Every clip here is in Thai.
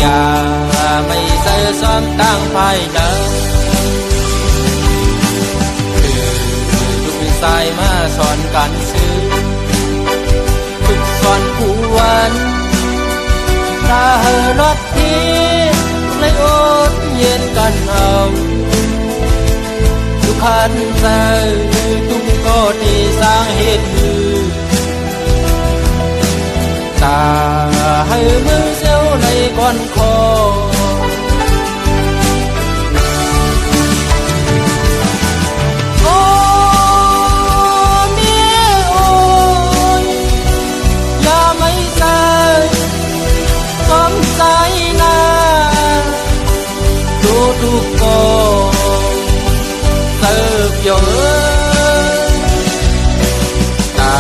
อย่าไม่ใส่ซ้อมตั้งภายหลังคือลูกสายมาสอนกันซื้อฝึกสอนผู้วันตาเฮรถที่เลยอดเย็นกันเอาทุกขันใจทุกก็ที่สร้างเหตุมือตาให้มือเซลในก้อนคอโอ้เมียโอ้ยอย่าไม่ใส่สงสัยนะดูทุกคนเติบโยตา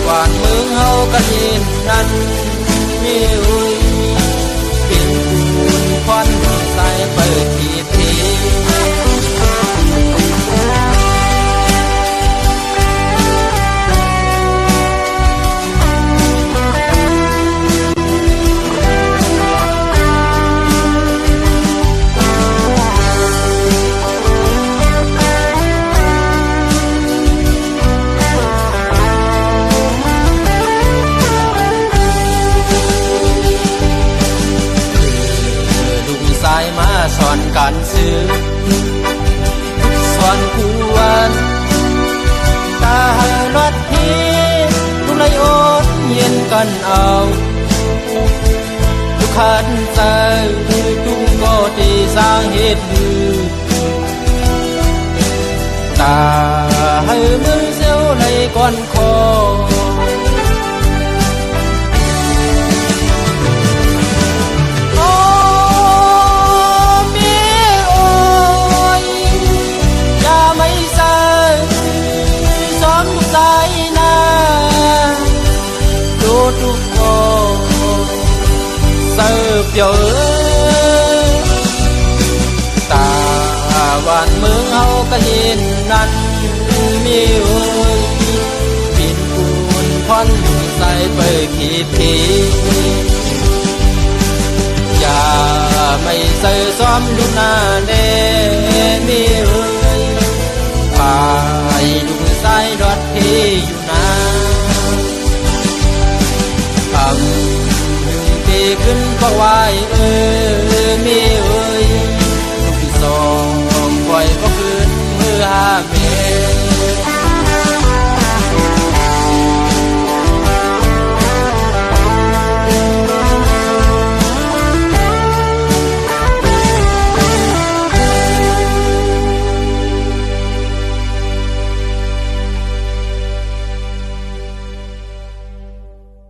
หวานมึงเฮากันยินนั้นมีอุ้ยเป็นบุญควันใส่เปิดทีทีมาสอนการซื้อสอนผู้วันตาหรถที่ทุเลยอดเย็นกันเอาทุกขันใจทุกก็ที่สร้างเหตุมือตาให้มือเซลในก้อนคอทุกคนเสิร์ฟเยอะตาหวานเมืองเฮาก็เห็นนั้นมีเอ้ยปิดปูนควันใส่ไปขีดขีอย่าไม่ใส่ซ้อมดูหน้าเน่มีเอ้ยไปดูสายรถที่อยู่นาทำหนึ่งปีขึ้นก็ไหว